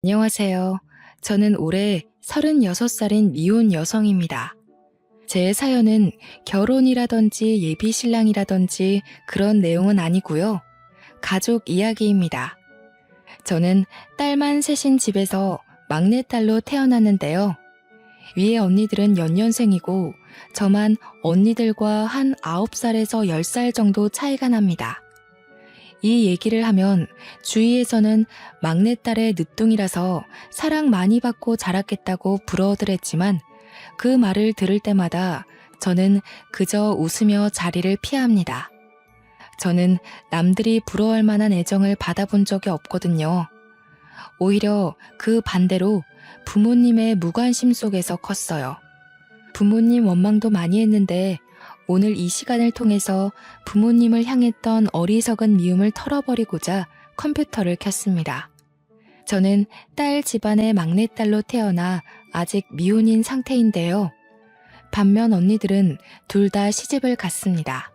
안녕하세요. 저는 올해 36살인 미혼 여성입니다. 제 사연은 결혼이라든지 예비 신랑이라든지 그런 내용은 아니고요. 가족 이야기입니다. 저는 딸만 셋인 집에서 막내딸로 태어났는데요. 위에 언니들은 연년생이고 저만 언니들과 한 9살에서 10살 정도 차이가 납니다. 이 얘기를 하면 주위에서는 막내딸의 늦둥이라서 사랑 많이 받고 자랐겠다고 부러워들 했지만 그 말을 들을 때마다 저는 그저 웃으며 자리를 피합니다. 저는 남들이 부러워할 만한 애정을 받아본 적이 없거든요. 오히려 그 반대로 부모님의 무관심 속에서 컸어요. 부모님 원망도 많이 했는데 오늘 이 시간을 통해서 부모님을 향했던 어리석은 미움을 털어버리고자 컴퓨터를 켰습니다. 저는 딸 집안의 막내딸로 태어나 아직 미혼인 상태인데요. 반면 언니들은 둘 다 시집을 갔습니다.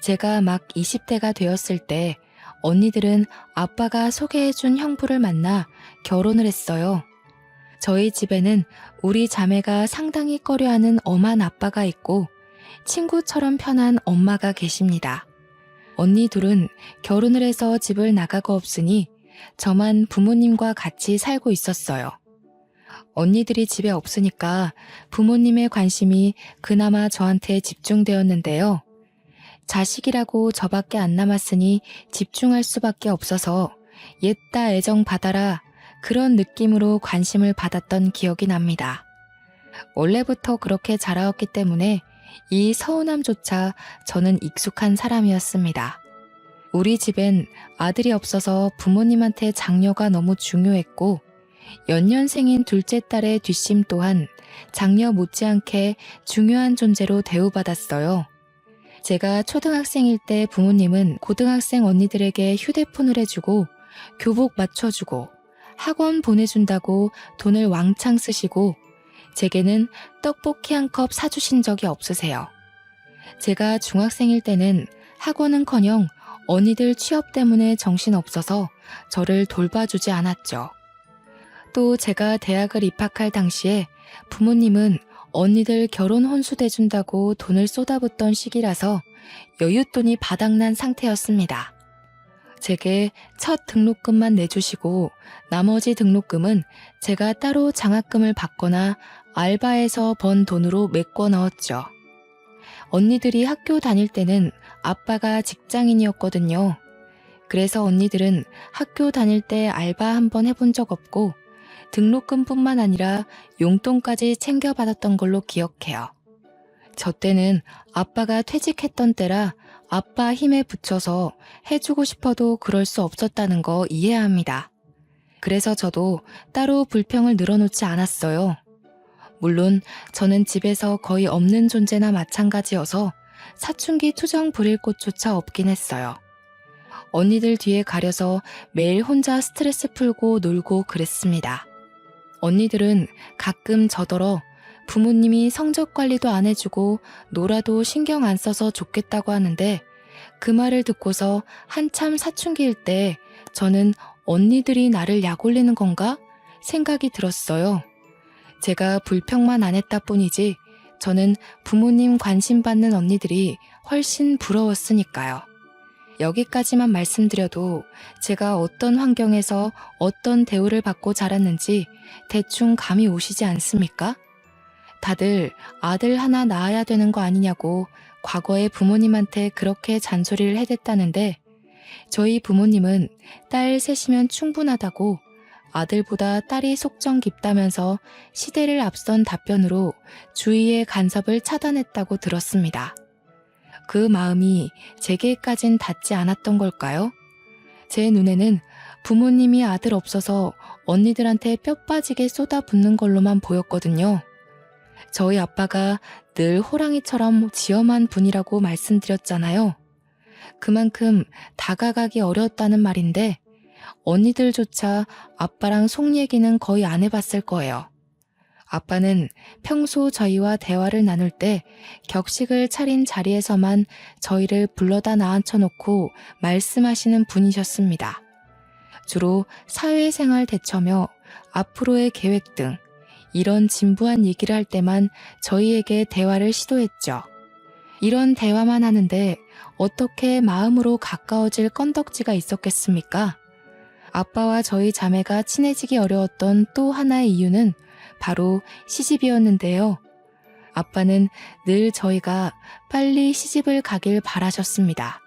제가 막 20대가 되었을 때 언니들은 아빠가 소개해준 형부를 만나 결혼을 했어요. 저희 집에는 우리 자매가 상당히 꺼려하는 엄한 아빠가 있고 친구처럼 편한 엄마가 계십니다. 언니 둘은 결혼을 해서 집을 나가고 없으니 저만 부모님과 같이 살고 있었어요. 언니들이 집에 없으니까 부모님의 관심이 그나마 저한테 집중되었는데요. 자식이라고 저밖에 안 남았으니 집중할 수밖에 없어서 옛다 애정 받아라 그런 느낌으로 관심을 받았던 기억이 납니다. 원래부터 그렇게 자라왔기 때문에 이 서운함조차 저는 익숙한 사람이었습니다. 우리 집엔 아들이 없어서 부모님한테 장녀가 너무 중요했고 연년생인 둘째 딸의 뒷심 또한 장녀 못지않게 중요한 존재로 대우받았어요. 제가 초등학생일 때 부모님은 고등학생 언니들에게 휴대폰을 해주고 교복 맞춰주고 학원 보내준다고 돈을 왕창 쓰시고 제게는 떡볶이 한 컵 사주신 적이 없으세요. 제가 중학생일 때는 학원은커녕 언니들 취업 때문에 정신없어서 저를 돌봐주지 않았죠. 또 제가 대학을 입학할 당시에 부모님은 언니들 결혼 혼수 대준다고 돈을 쏟아붓던 시기라서 여윳돈이 바닥난 상태였습니다. 제게 첫 등록금만 내주시고 나머지 등록금은 제가 따로 장학금을 받거나 알바에서 번 돈으로 메꿔 넣었죠. 언니들이 학교 다닐 때는 아빠가 직장인이었거든요. 그래서 언니들은 학교 다닐 때 알바 한번 해본 적 없고 등록금뿐만 아니라 용돈까지 챙겨받았던 걸로 기억해요. 저 때는 아빠가 퇴직했던 때라 아빠 힘에 부쳐서 해주고 싶어도 그럴 수 없었다는 거 이해합니다. 그래서 저도 따로 불평을 늘어놓지 않았어요. 물론 저는 집에서 거의 없는 존재나 마찬가지여서 사춘기 투정 부릴 곳조차 없긴 했어요. 언니들 뒤에 가려서 매일 혼자 스트레스 풀고 놀고 그랬습니다. 언니들은 가끔 저더러 부모님이 성적 관리도 안 해주고 놀아도 신경 안 써서 좋겠다고 하는데 그 말을 듣고서 한참 사춘기일 때 저는 언니들이 나를 약올리는 건가 생각이 들었어요. 제가 불평만 안 했다 뿐이지 저는 부모님 관심 받는 언니들이 훨씬 부러웠으니까요. 여기까지만 말씀드려도 제가 어떤 환경에서 어떤 대우를 받고 자랐는지 대충 감이 오시지 않습니까? 다들 아들 하나 낳아야 되는 거 아니냐고 과거에 부모님한테 그렇게 잔소리를 해댔다는데 저희 부모님은 딸 셋이면 충분하다고 아들보다 딸이 속정 깊다면서 시대를 앞선 답변으로 주위의 간섭을 차단했다고 들었습니다. 그 마음이 제게까진 닿지 않았던 걸까요? 제 눈에는 부모님이 아들 없어서 언니들한테 뼈 빠지게 쏟아붓는 걸로만 보였거든요. 저희 아빠가 늘 호랑이처럼 지엄한 분이라고 말씀드렸잖아요. 그만큼 다가가기 어려웠다는 말인데 언니들조차 아빠랑 속 얘기는 거의 안 해봤을 거예요. 아빠는 평소 저희와 대화를 나눌 때 격식을 차린 자리에서만 저희를 불러다 나앉혀놓고 말씀하시는 분이셨습니다. 주로 사회생활 대처며 앞으로의 계획 등 이런 진부한 얘기를 할 때만 저희에게 대화를 시도했죠. 이런 대화만 하는데 어떻게 마음으로 가까워질 건덕지가 있었겠습니까? 아빠와 저희 자매가 친해지기 어려웠던 또 하나의 이유는 바로 시집이었는데요. 아빠는 늘 저희가 빨리 시집을 가길 바라셨습니다.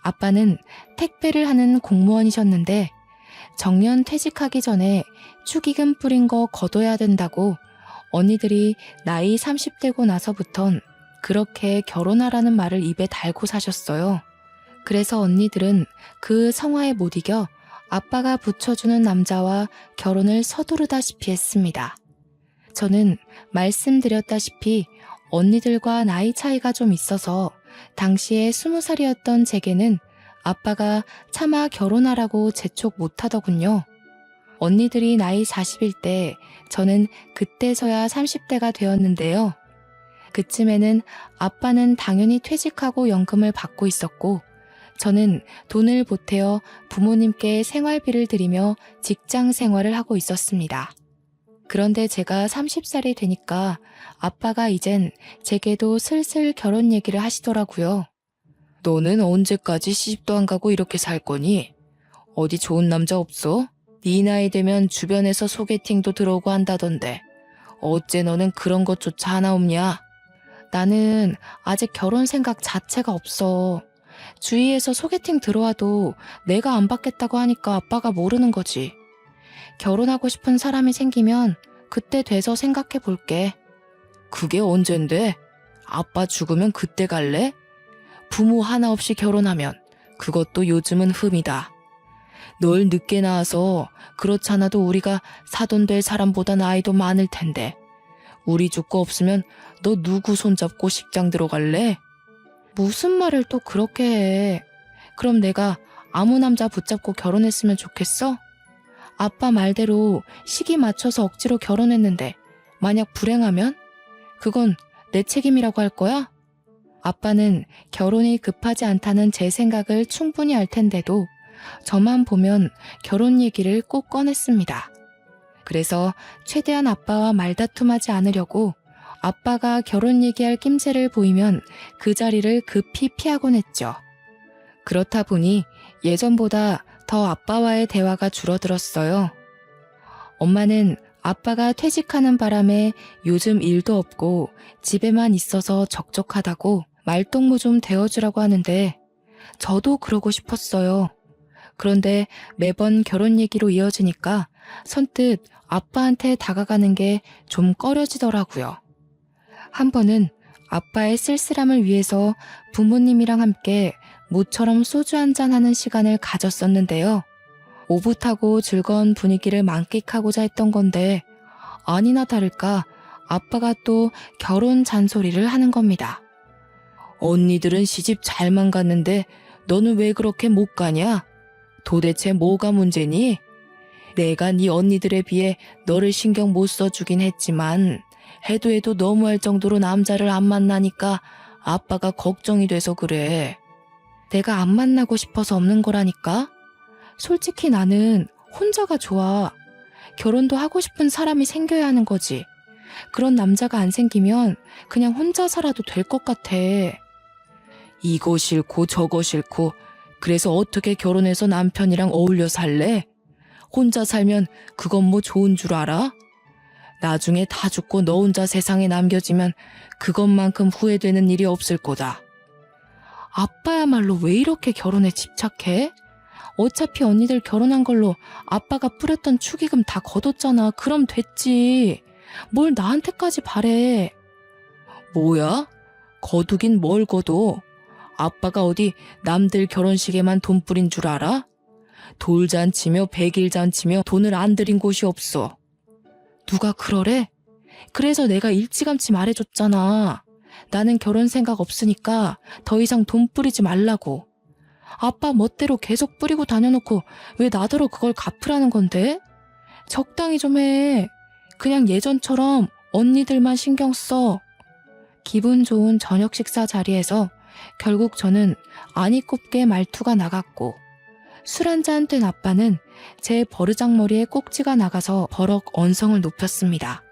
아빠는 택배를 하는 공무원이셨는데 정년 퇴직하기 전에 축의금 뿌린 거 거둬야 된다고 언니들이 나이 30대고 나서부턴 그렇게 결혼하라는 말을 입에 달고 사셨어요. 그래서 언니들은 그 성화에 못 이겨 아빠가 붙여주는 남자와 결혼을 서두르다시피 했습니다. 저는 말씀드렸다시피 언니들과 나이 차이가 좀 있어서 당시에 20살이었던 제게는 아빠가 차마 결혼하라고 재촉 못하더군요. 언니들이 나이 40일 때 저는 그때서야 30대가 되었는데요. 그쯤에는 아빠는 당연히 퇴직하고 연금을 받고 있었고 저는 돈을 보태어 부모님께 생활비를 드리며 직장 생활을 하고 있었습니다. 그런데 제가 30살이 되니까 아빠가 이젠 제게도 슬슬 결혼 얘기를 하시더라고요. 너는 언제까지 시집도 안 가고 이렇게 살 거니? 어디 좋은 남자 없어? 네 나이 되면 주변에서 소개팅도 들어오고 한다던데 어째 너는 그런 것조차 하나 없냐? 나는 아직 결혼 생각 자체가 없어. 주위에서 소개팅 들어와도 내가 안 받겠다고 하니까 아빠가 모르는 거지. 결혼하고 싶은 사람이 생기면 그때 돼서 생각해 볼게. 그게 언젠데? 아빠 죽으면 그때 갈래? 부모 하나 없이 결혼하면 그것도 요즘은 흠이다. 널 늦게 낳아서 그렇잖아도 우리가 사돈 될 사람보다 나이도 많을 텐데 우리 죽고 없으면 너 누구 손잡고 식장 들어갈래? 무슨 말을 또 그렇게 해. 그럼 내가 아무 남자 붙잡고 결혼했으면 좋겠어? 아빠 말대로 시기 맞춰서 억지로 결혼했는데 만약 불행하면? 그건 내 책임이라고 할 거야? 아빠는 결혼이 급하지 않다는 제 생각을 충분히 알 텐데도 저만 보면 결혼 얘기를 꼭 꺼냈습니다. 그래서 최대한 아빠와 말다툼하지 않으려고 아빠가 결혼 얘기할 낌새를 보이면 그 자리를 급히 피하곤 했죠. 그렇다 보니 예전보다 더 아빠와의 대화가 줄어들었어요. 엄마는 아빠가 퇴직하는 바람에 요즘 일도 없고 집에만 있어서 적적하다고 말동무 좀 되어주라고 하는데 저도 그러고 싶었어요. 그런데 매번 결혼 얘기로 이어지니까 선뜻 아빠한테 다가가는 게 좀 꺼려지더라고요. 한 번은 아빠의 쓸쓸함을 위해서 부모님이랑 함께 모처럼 소주 한잔 하는 시간을 가졌었는데요. 오붓하고 즐거운 분위기를 만끽하고자 했던 건데 아니나 다를까 아빠가 또 결혼 잔소리를 하는 겁니다. 언니들은 시집 잘만 갔는데 너는 왜 그렇게 못 가냐? 도대체 뭐가 문제니? 내가 네 언니들에 비해 너를 신경 못 써주긴 했지만 해도 너무할 정도로 남자를 안 만나니까 아빠가 걱정이 돼서 그래. 내가 안 만나고 싶어서 없는 거라니까? 솔직히 나는 혼자가 좋아. 결혼도 하고 싶은 사람이 생겨야 하는 거지. 그런 남자가 안 생기면 그냥 혼자 살아도 될 것 같아. 이거 싫고 저거 싫고 그래서 어떻게 결혼해서 남편이랑 어울려 살래? 혼자 살면 그건 뭐 좋은 줄 알아? 나중에 다 죽고 너 혼자 세상에 남겨지면 그것만큼 후회되는 일이 없을 거다. 아빠야말로 왜 이렇게 결혼에 집착해? 어차피 언니들 결혼한 걸로 아빠가 뿌렸던 축의금 다 거뒀잖아. 그럼 됐지. 뭘 나한테까지 바래. 뭐야? 거두긴 뭘 거둬? 아빠가 어디 남들 결혼식에만 돈 뿌린 줄 알아? 돌잔치며 백일잔치며 돈을 안 들인 곳이 없어. 누가 그러래? 그래서 내가 일찌감치 말해줬잖아. 나는 결혼 생각 없으니까 더 이상 돈 뿌리지 말라고. 아빠 멋대로 계속 뿌리고 다녀놓고 왜 나더러 그걸 갚으라는 건데? 적당히 좀 해. 그냥 예전처럼 언니들만 신경 써. 기분 좋은 저녁 식사 자리에서 결국 저는 아니 꼽게 말투가 나갔고 술 한잔 된 아빠는 제 버르장머리에 꼭지가 나가서 버럭 언성을 높였습니다.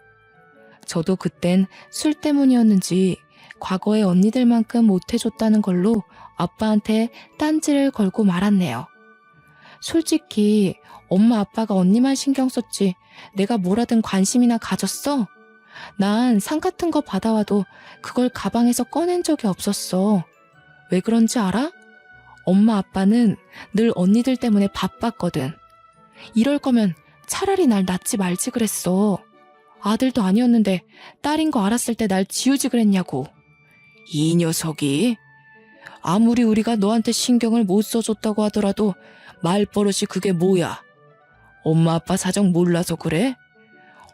저도 그땐 술 때문이었는지 과거의 언니들만큼 못해줬다는 걸로 아빠한테 딴지를 걸고 말았네요. 솔직히 엄마 아빠가 언니만 신경 썼지 내가 뭐라든 관심이나 가졌어? 난 상 같은 거 받아와도 그걸 가방에서 꺼낸 적이 없었어. 왜 그런지 알아? 엄마 아빠는 늘 언니들 때문에 바빴거든. 이럴 거면 차라리 날 낳지 말지 그랬어. 아들도 아니었는데 딸인 거 알았을 때 날 지우지 그랬냐고. 이 녀석이 아무리 우리가 너한테 신경을 못 써줬다고 하더라도 말버릇이 그게 뭐야? 엄마 아빠 사정 몰라서 그래?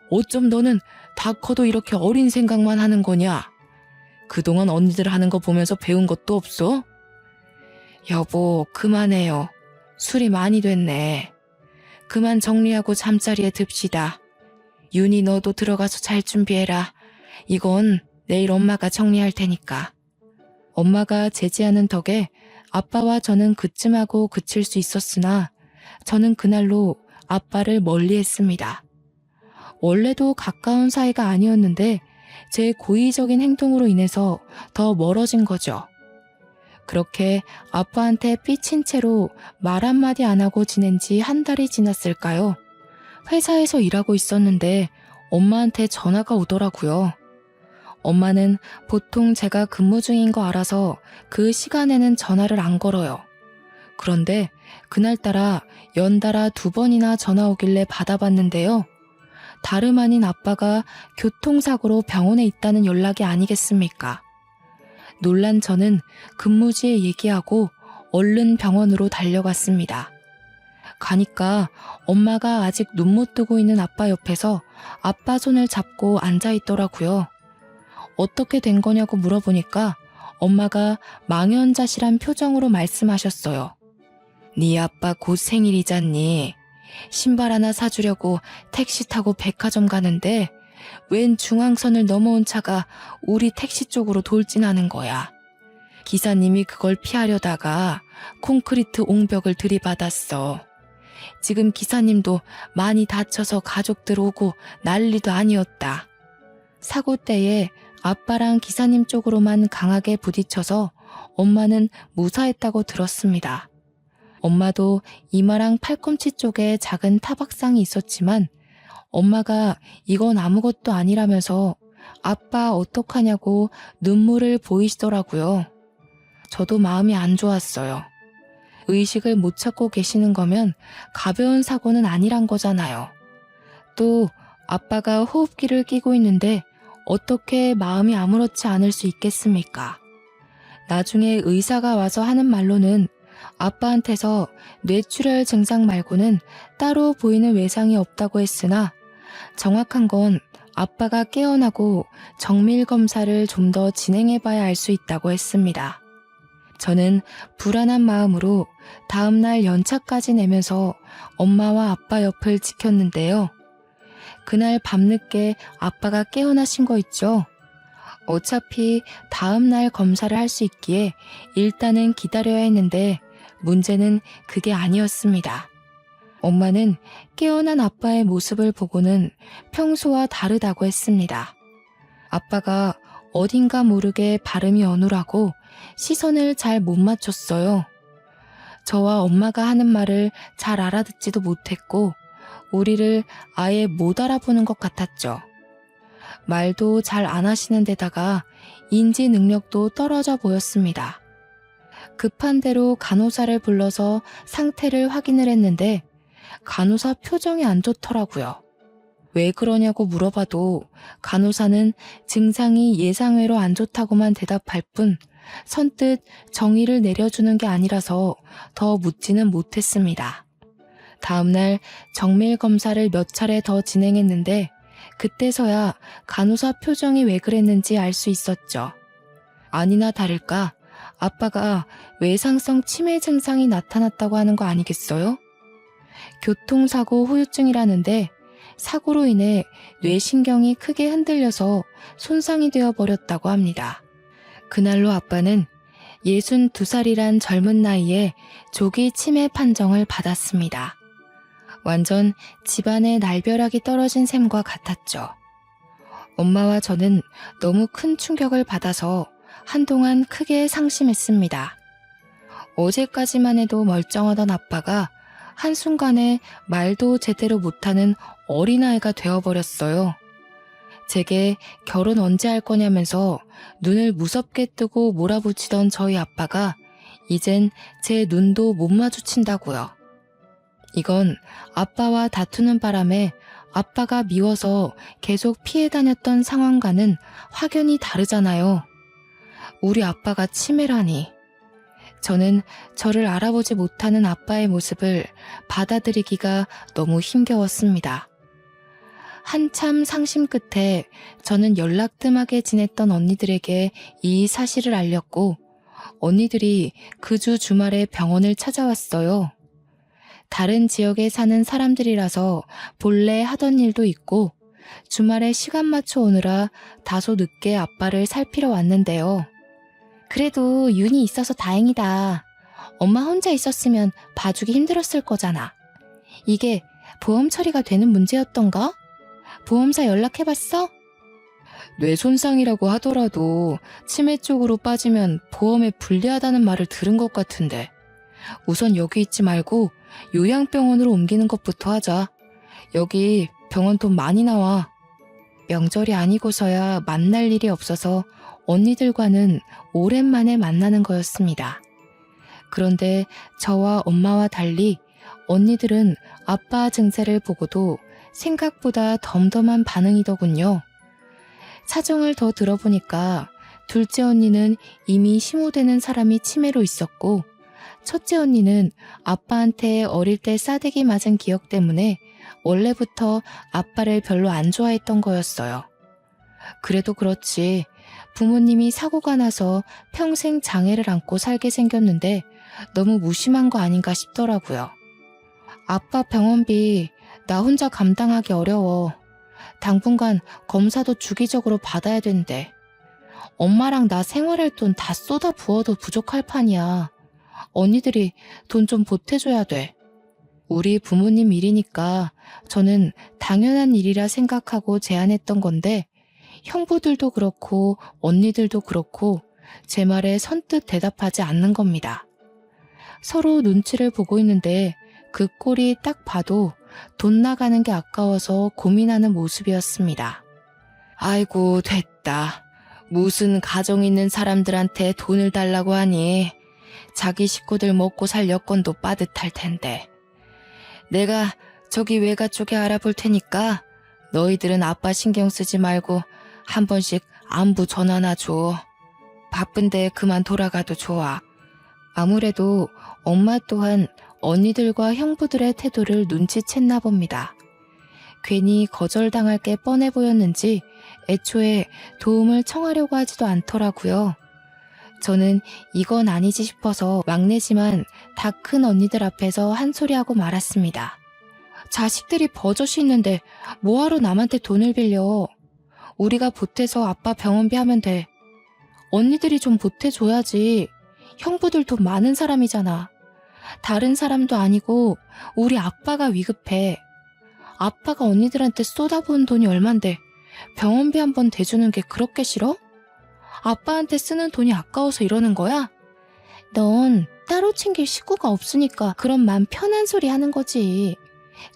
어쩜 너는 다 커도 이렇게 어린 생각만 하는 거냐? 그동안 언니들 하는 거 보면서 배운 것도 없어? 여보, 그만해요. 술이 많이 됐네. 그만 정리하고 잠자리에 듭시다. 윤희 너도 들어가서 잘 준비해라. 이건 내일 엄마가 정리할 테니까. 엄마가 제지하는 덕에 아빠와 저는 그쯤하고 그칠 수 있었으나 저는 그날로 아빠를 멀리했습니다. 원래도 가까운 사이가 아니었는데 제 고의적인 행동으로 인해서 더 멀어진 거죠. 그렇게 아빠한테 삐친 채로 말 한마디 안 하고 지낸 지 한 달이 지났을까요? 회사에서 일하고 있었는데 엄마한테 전화가 오더라고요. 엄마는 보통 제가 근무 중인 거 알아서 그 시간에는 전화를 안 걸어요. 그런데 그날따라 연달아 2번이나 전화 오길래 받아봤는데요. 다름 아닌 아빠가 교통사고로 병원에 있다는 연락이 아니겠습니까? 놀란 저는 근무지에 얘기하고 얼른 병원으로 달려갔습니다. 가니까 엄마가 아직 눈 못 뜨고 있는 아빠 옆에서 아빠 손을 잡고 앉아있더라고요. 어떻게 된 거냐고 물어보니까 엄마가 망연자실한 표정으로 말씀하셨어요. 네 아빠 곧 생일이잖니. 신발 하나 사주려고 택시 타고 백화점 가는데 웬 중앙선을 넘어온 차가 우리 택시 쪽으로 돌진하는 거야. 기사님이 그걸 피하려다가 콘크리트 옹벽을 들이받았어. 지금 기사님도 많이 다쳐서 가족들 오고 난리도 아니었다. 사고 때에 아빠랑 기사님 쪽으로만 강하게 부딪혀서 엄마는 무사했다고 들었습니다. 엄마도 이마랑 팔꿈치 쪽에 작은 타박상이 있었지만 엄마가 이건 아무것도 아니라면서 아빠 어떡하냐고 눈물을 보이시더라고요. 저도 마음이 안 좋았어요. 의식을 못 찾고 계시는 거면 가벼운 사고는 아니란 거잖아요. 또 아빠가 호흡기를 끼고 있는데 어떻게 마음이 아무렇지 않을 수 있겠습니까? 나중에 의사가 와서 하는 말로는 아빠한테서 뇌출혈 증상 말고는 따로 보이는 외상이 없다고 했으나 정확한 건 아빠가 깨어나고 정밀 검사를 좀 더 진행해봐야 알 수 있다고 했습니다. 저는 불안한 마음으로 다음날 연차까지 내면서 엄마와 아빠 옆을 지켰는데요. 그날 밤늦게 아빠가 깨어나신 거 있죠? 어차피 다음날 검사를 할 수 있기에 일단은 기다려야 했는데 문제는 그게 아니었습니다. 엄마는 깨어난 아빠의 모습을 보고는 평소와 다르다고 했습니다. 아빠가 어딘가 모르게 발음이 어눌하고 시선을 잘 못 맞췄어요. 저와 엄마가 하는 말을 잘 알아듣지도 못했고 우리를 아예 못 알아보는 것 같았죠. 말도 잘 안 하시는 데다가 인지 능력도 떨어져 보였습니다. 급한 대로 간호사를 불러서 상태를 확인을 했는데 간호사 표정이 안 좋더라고요. 왜 그러냐고 물어봐도 간호사는 증상이 예상외로 안 좋다고만 대답할 뿐 선뜻 정의를 내려주는 게 아니라서 더 묻지는 못했습니다. 다음날 정밀 검사를 몇 차례 더 진행했는데 그때서야 간호사 표정이 왜 그랬는지 알 수 있었죠. 아니나 다를까 아빠가 외상성 치매 증상이 나타났다고 하는 거 아니겠어요? 교통사고 후유증이라는데 사고로 인해 뇌신경이 크게 흔들려서 손상이 되어버렸다고 합니다. 그날로 아빠는 62살이란 젊은 나이에 조기 치매 판정을 받았습니다. 완전 집안에 날벼락이 떨어진 셈과 같았죠. 엄마와 저는 너무 큰 충격을 받아서 한동안 크게 상심했습니다. 어제까지만 해도 멀쩡하던 아빠가 한순간에 말도 제대로 못하는 어린아이가 되어버렸어요. 제게 결혼 언제 할 거냐면서 눈을 무섭게 뜨고 몰아붙이던 저희 아빠가 이젠 제 눈도 못 마주친다고요. 이건 아빠와 다투는 바람에 아빠가 미워서 계속 피해 다녔던 상황과는 확연히 다르잖아요. 우리 아빠가 치매라니. 저는 저를 알아보지 못하는 아빠의 모습을 받아들이기가 너무 힘겨웠습니다. 한참 상심 끝에 저는 연락 뜸하게 지냈던 언니들에게 이 사실을 알렸고 언니들이 그 주 주말에 병원을 찾아왔어요. 다른 지역에 사는 사람들이라서 본래 하던 일도 있고 주말에 시간 맞춰 오느라 다소 늦게 아빠를 살피러 왔는데요. 그래도 윤이 있어서 다행이다. 엄마 혼자 있었으면 봐주기 힘들었을 거잖아. 이게 보험 처리가 되는 문제였던가? 보험사 연락해봤어? 뇌 손상이라고 하더라도 치매 쪽으로 빠지면 보험에 불리하다는 말을 들은 것 같은데 우선 여기 있지 말고 요양병원으로 옮기는 것부터 하자. 여기 병원 돈 많이 나와. 명절이 아니고서야 만날 일이 없어서 언니들과는 오랜만에 만나는 거였습니다. 그런데 저와 엄마와 달리 언니들은 아빠 증세를 보고도 생각보다 덤덤한 반응이더군요. 사정을 더 들어보니까 둘째 언니는 이미 심호되는 사람이 치매로 있었고 첫째 언니는 아빠한테 어릴 때 싸대기 맞은 기억 때문에 원래부터 아빠를 별로 안 좋아했던 거였어요. 그래도 그렇지 부모님이 사고가 나서 평생 장애를 안고 살게 생겼는데 너무 무심한 거 아닌가 싶더라고요. 아빠 병원비 나 혼자 감당하기 어려워. 당분간 검사도 주기적으로 받아야 된대. 엄마랑 나 생활할 돈 다 쏟아 부어도 부족할 판이야. 언니들이 돈 좀 보태줘야 돼. 우리 부모님 일이니까 저는 당연한 일이라 생각하고 제안했던 건데 형부들도 그렇고 언니들도 그렇고 제 말에 선뜻 대답하지 않는 겁니다. 서로 눈치를 보고 있는데 그 꼴이 딱 봐도 돈 나가는 게 아까워서 고민하는 모습이었습니다. 아이고 됐다. 무슨 가정 있는 사람들한테 돈을 달라고 하니 자기 식구들 먹고 살 여건도 빠듯할 텐데. 내가 저기 외가 쪽에 알아볼 테니까 너희들은 아빠 신경 쓰지 말고 한 번씩 안부 전화나 줘. 바쁜데 그만 돌아가도 좋아. 아무래도 엄마 또한 언니들과 형부들의 태도를 눈치챘나 봅니다. 괜히 거절당할 게 뻔해 보였는지 애초에 도움을 청하려고 하지도 않더라고요. 저는 이건 아니지 싶어서 막내지만 다 큰 언니들 앞에서 한 소리하고 말았습니다. 자식들이 버젓이 있는데 뭐하러 남한테 돈을 빌려. 우리가 보태서 아빠 병원비 하면 돼. 언니들이 좀 보태줘야지. 형부들 돈 많은 사람이잖아. 다른 사람도 아니고 우리 아빠가 위급해. 아빠가 언니들한테 쏟아부은 돈이 얼만데 병원비 한 번 대주는 게 그렇게 싫어? 아빠한테 쓰는 돈이 아까워서 이러는 거야? 넌 따로 챙길 식구가 없으니까 그런 맘 편한 소리 하는 거지.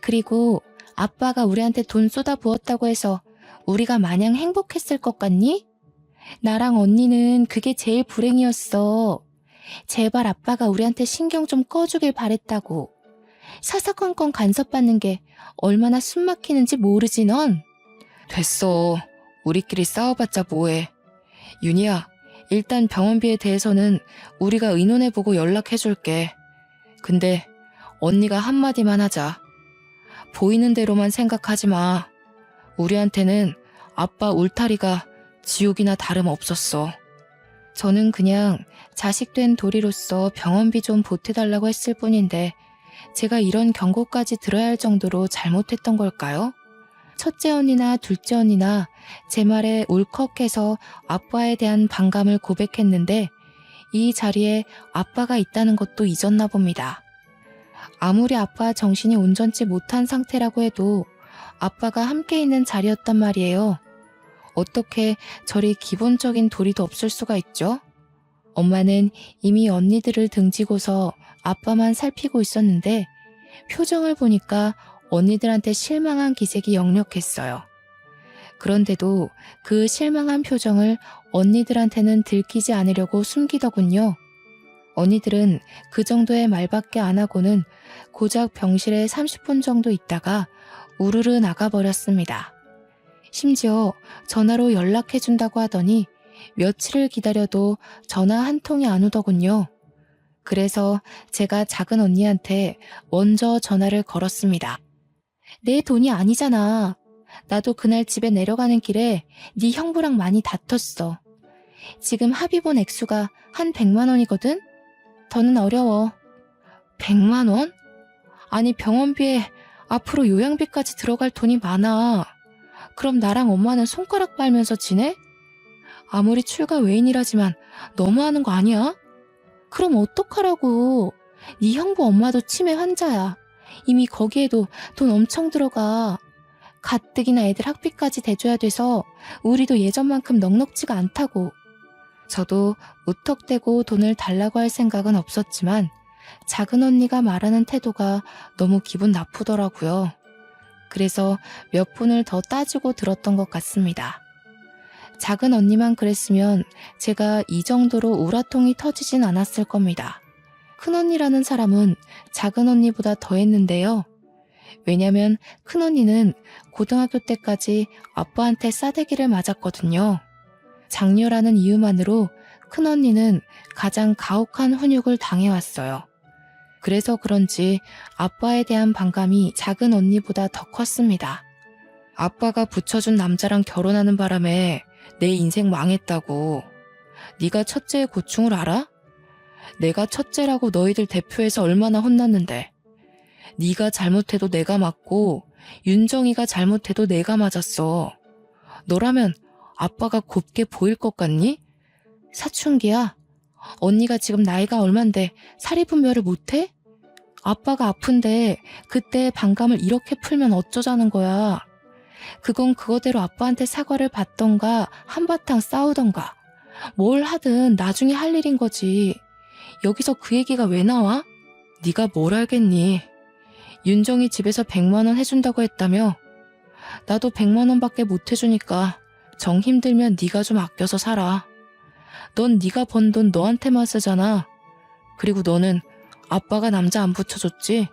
그리고 아빠가 우리한테 돈 쏟아부었다고 해서 우리가 마냥 행복했을 것 같니? 나랑 언니는 그게 제일 불행이었어. 제발 아빠가 우리한테 신경 좀 꺼주길 바랬다고. 사사건건 간섭받는 게 얼마나 숨막히는지 모르지 넌? 됐어. 우리끼리 싸워봤자 뭐해. 윤희야, 일단 병원비에 대해서는 우리가 의논해보고 연락해줄게. 근데 언니가 한마디만 하자. 보이는 대로만 생각하지 마. 우리한테는 아빠 울타리가 지옥이나 다름없었어. 저는 그냥 자식된 도리로서 병원비 좀 보태달라고 했을 뿐인데 제가 이런 경고까지 들어야 할 정도로 잘못했던 걸까요? 첫째 언니나 둘째 언니나 제 말에 울컥해서 아빠에 대한 반감을 고백했는데 이 자리에 아빠가 있다는 것도 잊었나 봅니다. 아무리 아빠 정신이 온전치 못한 상태라고 해도 아빠가 함께 있는 자리였단 말이에요. 어떻게 저리 기본적인 도리도 없을 수가 있죠? 엄마는 이미 언니들을 등지고서 아빠만 살피고 있었는데 표정을 보니까 언니들한테 실망한 기색이 역력했어요. 그런데도 그 실망한 표정을 언니들한테는 들키지 않으려고 숨기더군요. 언니들은 그 정도의 말밖에 안 하고는 고작 병실에 30분 정도 있다가 우르르 나가버렸습니다. 심지어 전화로 연락해준다고 하더니 며칠을 기다려도 전화 한 통이 안 오더군요. 그래서 제가 작은 언니한테 먼저 전화를 걸었습니다. 내 돈이 아니잖아. 나도 그날 집에 내려가는 길에 네 형부랑 많이 다퉜어. 지금 합의본 액수가 한 100만 원이거든? 더는 어려워. 100만 원? 아니 병원비에 앞으로 요양비까지 들어갈 돈이 많아. 그럼 나랑 엄마는 손가락 빨면서 지내? 아무리 출가 외인이라지만 너무하는 거 아니야? 그럼 어떡하라고. 네 형부 엄마도 치매 환자야. 이미 거기에도 돈 엄청 들어가. 가뜩이나 애들 학비까지 대줘야 돼서 우리도 예전만큼 넉넉지가 않다고. 저도 무턱대고 돈을 달라고 할 생각은 없었지만 작은 언니가 말하는 태도가 너무 기분 나쁘더라고요. 그래서 몇 분을 더 따지고 들었던 것 같습니다. 작은 언니만 그랬으면 제가 이 정도로 우라통이 터지진 않았을 겁니다. 큰언니라는 사람은 작은 언니보다 더 했는데요. 왜냐면 큰언니는 고등학교 때까지 아빠한테 싸대기를 맞았거든요. 장녀라는 이유만으로 큰언니는 가장 가혹한 훈육을 당해왔어요. 그래서 그런지 아빠에 대한 반감이 작은 언니보다 더 컸습니다. 아빠가 붙여준 남자랑 결혼하는 바람에 내 인생 망했다고. 네가 첫째의 고충을 알아? 내가 첫째라고 너희들 대표에서 얼마나 혼났는데. 네가 잘못해도 내가 맞고 윤정이가 잘못해도 내가 맞았어. 너라면 아빠가 곱게 보일 것 같니? 사춘기야. 언니가 지금 나이가 얼만데 사리분별을 못해? 아빠가 아픈데 그때 반감을 이렇게 풀면 어쩌자는 거야. 그건 그거대로 아빠한테 사과를 받던가 한바탕 싸우던가 뭘 하든 나중에 할 일인 거지. 여기서 그 얘기가 왜 나와? 네가 뭘 알겠니? 윤정이 집에서 100만 원 해준다고 했다며? 나도 100만 원밖에 못 해주니까 정 힘들면 네가 좀 아껴서 살아. 넌 네가 번 돈 너한테만 쓰잖아. 그리고 너는 아빠가 남자 안 붙여줬지?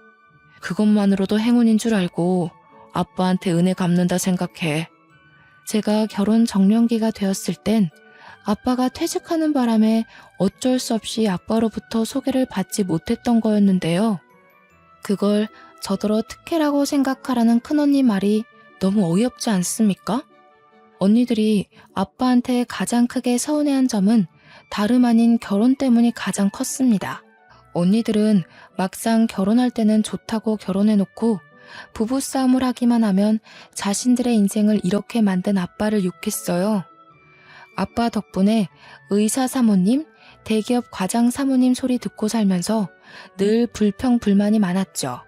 그것만으로도 행운인 줄 알고 아빠한테 은혜 갚는다 생각해. 제가 결혼 정년기가 되었을 땐 아빠가 퇴직하는 바람에 어쩔 수 없이 아빠로부터 소개를 받지 못했던 거였는데요. 그걸 저더러 특혜라고 생각하라는 큰언니 말이 너무 어이없지 않습니까? 언니들이 아빠한테 가장 크게 서운해한 점은 다름 아닌 결혼 때문이 가장 컸습니다. 언니들은 막상 결혼할 때는 좋다고 결혼해놓고 부부싸움을 하기만 하면 자신들의 인생을 이렇게 만든 아빠를 욕했어요. 아빠 덕분에 의사 사모님, 대기업 과장 사모님 소리 듣고 살면서 늘 불평불만이 많았죠.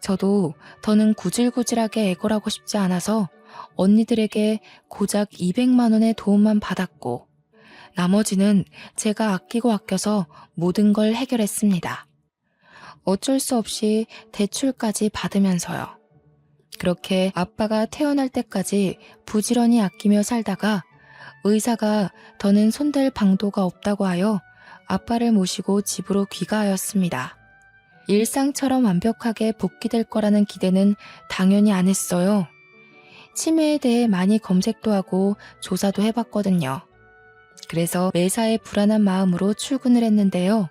저도 더는 구질구질하게 애걸하고 싶지 않아서 언니들에게 고작 200만 원의 도움만 받았고 나머지는 제가 아끼고 아껴서 모든 걸 해결했습니다. 어쩔 수 없이 대출까지 받으면서요. 그렇게 아빠가 태어날 때까지 부지런히 아끼며 살다가 의사가 더는 손댈 방도가 없다고 하여 아빠를 모시고 집으로 귀가하였습니다. 일상처럼 완벽하게 복귀될 거라는 기대는 당연히 안 했어요. 치매에 대해 많이 검색도 하고 조사도 해봤거든요. 그래서 매사에 불안한 마음으로 출근을 했는데요.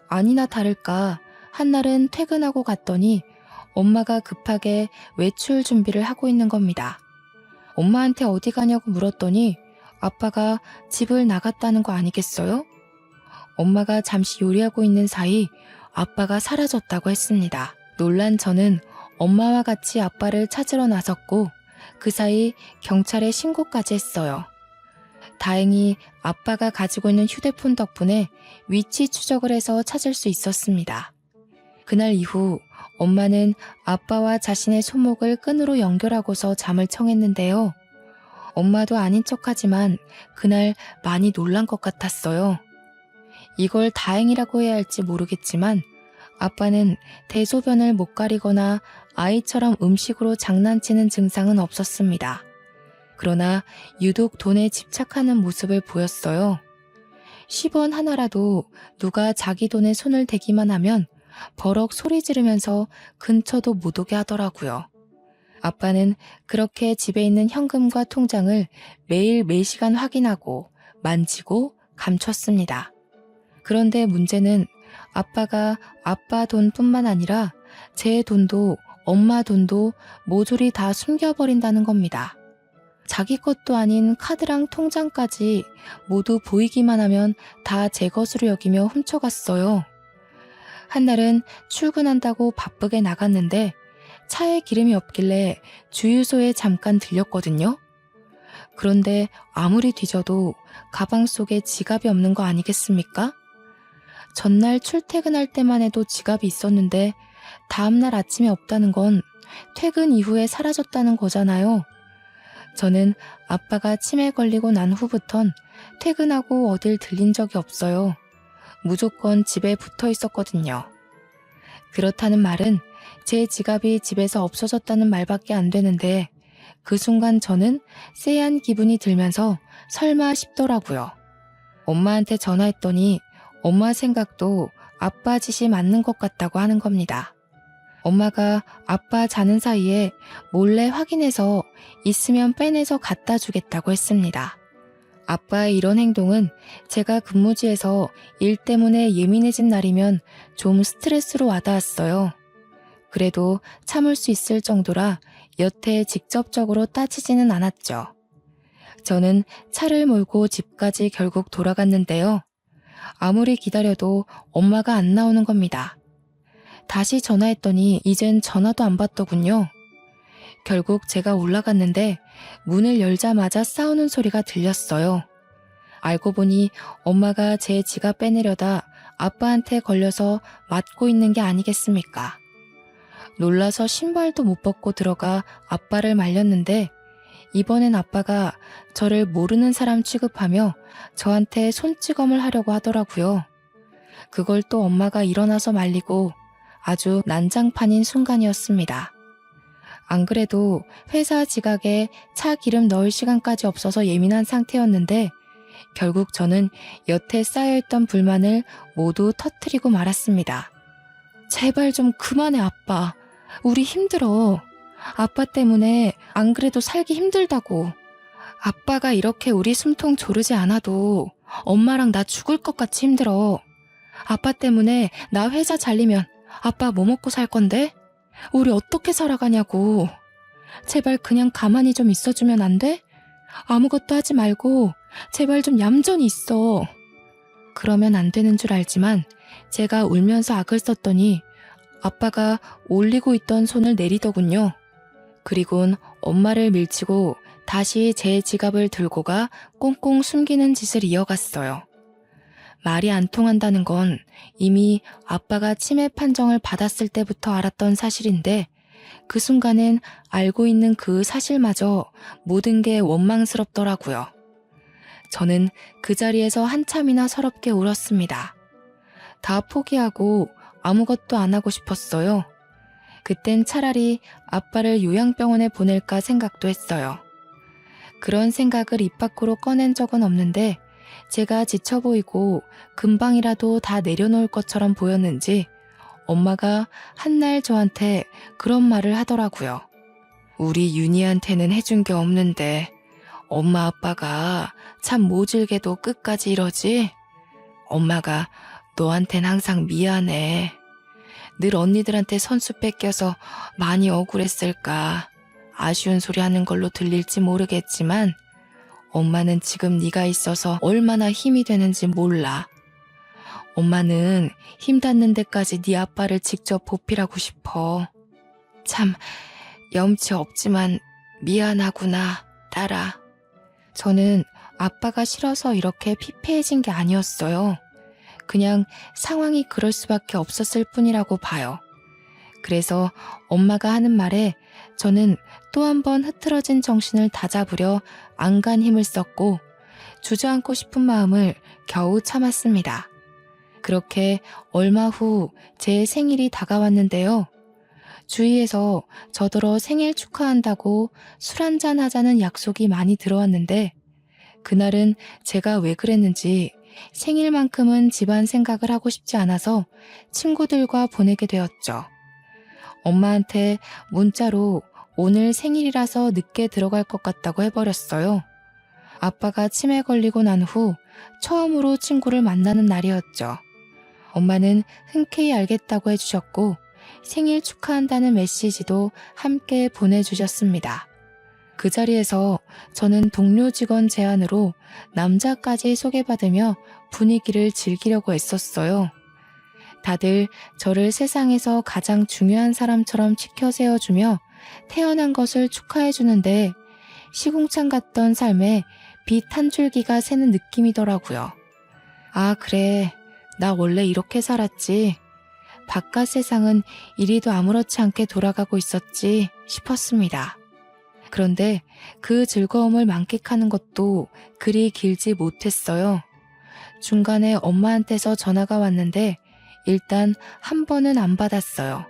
아니나 다를까 한날은 퇴근하고 갔더니 엄마가 급하게 외출 준비를 하고 있는 겁니다. 엄마한테 어디 가냐고 물었더니 아빠가 집을 나갔다는 거 아니겠어요? 엄마가 잠시 요리하고 있는 사이 아빠가 사라졌다고 했습니다. 놀란 저는 엄마와 같이 아빠를 찾으러 나섰고 그 사이 경찰에 신고까지 했어요. 다행히 아빠가 가지고 있는 휴대폰 덕분에 위치 추적을 해서 찾을 수 있었습니다. 그날 이후 엄마는 아빠와 자신의 손목을 끈으로 연결하고서 잠을 청했는데요. 엄마도 아닌 척하지만 그날 많이 놀란 것 같았어요. 이걸 다행이라고 해야 할지 모르겠지만 아빠는 대소변을 못 가리거나 아이처럼 음식으로 장난치는 증상은 없었습니다. 그러나 유독 돈에 집착하는 모습을 보였어요. 10원 하나라도 누가 자기 돈에 손을 대기만 하면 버럭 소리 지르면서 근처도 못 오게 하더라고요. 아빠는 그렇게 집에 있는 현금과 통장을 매일 매시간 확인하고 만지고 감췄습니다. 그런데 문제는 아빠가 아빠 돈뿐만 아니라 제 돈도 엄마 돈도 모조리 다 숨겨버린다는 겁니다. 자기 것도 아닌 카드랑 통장까지 모두 보이기만 하면 다 제 것으로 여기며 훔쳐갔어요. 한날은 출근한다고 바쁘게 나갔는데 차에 기름이 없길래 주유소에 잠깐 들렸거든요. 그런데 아무리 뒤져도 가방 속에 지갑이 없는 거 아니겠습니까? 전날 출퇴근할 때만 해도 지갑이 있었는데 다음날 아침에 없다는 건 퇴근 이후에 사라졌다는 거잖아요. 저는 아빠가 치매 걸리고 난 후부턴 퇴근하고 어딜 들린 적이 없어요. 무조건 집에 붙어 있었거든요. 그렇다는 말은 제 지갑이 집에서 없어졌다는 말밖에 안 되는데 그 순간 저는 쎄한 기분이 들면서 설마 싶더라고요. 엄마한테 전화했더니 엄마 생각도 아빠 짓이 맞는 것 같다고 하는 겁니다. 엄마가 아빠 자는 사이에 몰래 확인해서 있으면 빼내서 갖다 주겠다고 했습니다. 아빠의 이런 행동은 제가 근무지에서 일 때문에 예민해진 날이면 좀 스트레스로 와닿았어요. 그래도 참을 수 있을 정도라 여태 직접적으로 따지지는 않았죠. 저는 차를 몰고 집까지 결국 돌아갔는데요. 아무리 기다려도 엄마가 안 나오는 겁니다. 다시 전화했더니 이젠 전화도 안 받더군요. 결국 제가 올라갔는데 문을 열자마자 싸우는 소리가 들렸어요. 알고 보니 엄마가 제 지갑 빼내려다 아빠한테 걸려서 맞고 있는 게 아니겠습니까? 놀라서 신발도 못 벗고 들어가 아빠를 말렸는데 이번엔 아빠가 저를 모르는 사람 취급하며 저한테 손찌검을 하려고 하더라고요. 그걸 또 엄마가 일어나서 말리고 아주 난장판인 순간이었습니다. 안 그래도 회사 지각에 차 기름 넣을 시간까지 없어서 예민한 상태였는데 결국 저는 여태 쌓여있던 불만을 모두 터뜨리고 말았습니다. 제발 좀 그만해 아빠. 우리 힘들어. 아빠 때문에 안 그래도 살기 힘들다고. 아빠가 이렇게 우리 숨통 조르지 않아도 엄마랑 나 죽을 것 같이 힘들어. 아빠 때문에 나 회사 잘리면 아빠 뭐 먹고 살 건데? 우리 어떻게 살아가냐고. 제발 그냥 가만히 좀 있어주면 안 돼? 아무것도 하지 말고 제발 좀 얌전히 있어. 그러면 안 되는 줄 알지만 제가 울면서 악을 썼더니 아빠가 올리고 있던 손을 내리더군요. 그리곤 엄마를 밀치고 다시 제 지갑을 들고 가 꽁꽁 숨기는 짓을 이어갔어요. 말이 안 통한다는 건 이미 아빠가 치매 판정을 받았을 때부터 알았던 사실인데 그 순간엔 알고 있는 그 사실마저 모든 게 원망스럽더라고요. 저는 그 자리에서 한참이나 서럽게 울었습니다. 다 포기하고 아무것도 안 하고 싶었어요. 그땐 차라리 아빠를 요양병원에 보낼까 생각도 했어요. 그런 생각을 입 밖으로 꺼낸 적은 없는데 제가 지쳐 보이고 금방이라도 다 내려놓을 것처럼 보였는지 엄마가 한날 저한테 그런 말을 하더라고요. 우리 윤희한테는 해준 게 없는데 엄마 아빠가 참 모질게도 끝까지 이러지? 엄마가 너한텐 항상 미안해. 늘 언니들한테 선수 뺏겨서 많이 억울했을까. 아쉬운 소리 하는 걸로 들릴지 모르겠지만 엄마는 지금 네가 있어서 얼마나 힘이 되는지 몰라. 엄마는 힘 닿는 데까지 네 아빠를 직접 보필하고 싶어. 참 염치 없지만 미안하구나, 딸아. 저는 아빠가 싫어서 이렇게 피폐해진 게 아니었어요. 그냥 상황이 그럴 수밖에 없었을 뿐이라고 봐요. 그래서 엄마가 하는 말에 저는 또 한 번 흐트러진 정신을 다잡으려 안간 힘을 썼고 주저앉고 싶은 마음을 겨우 참았습니다. 그렇게 얼마 후 제 생일이 다가왔는데요. 주위에서 저더러 생일 축하한다고 술 한잔 하자는 약속이 많이 들어왔는데 그날은 제가 왜 그랬는지 생일만큼은 집안 생각을 하고 싶지 않아서 친구들과 보내게 되었죠. 엄마한테 문자로 오늘 생일이라서 늦게 들어갈 것 같다고 해버렸어요. 아빠가 치매 걸리고 난 후 처음으로 친구를 만나는 날이었죠. 엄마는 흔쾌히 알겠다고 해주셨고 생일 축하한다는 메시지도 함께 보내주셨습니다. 그 자리에서 저는 동료 직원 제안으로 남자까지 소개받으며 분위기를 즐기려고 애썼어요. 다들 저를 세상에서 가장 중요한 사람처럼 치켜 세워주며 태어난 것을 축하해주는데 시궁창 같던 삶에 빛 한 줄기가 새는 느낌이더라고요. 아, 그래. 나 원래 이렇게 살았지. 바깥 세상은 이리도 아무렇지 않게 돌아가고 있었지 싶었습니다. 그런데 그 즐거움을 만끽하는 것도 그리 길지 못했어요. 중간에 엄마한테서 전화가 왔는데 일단 한 번은 안 받았어요.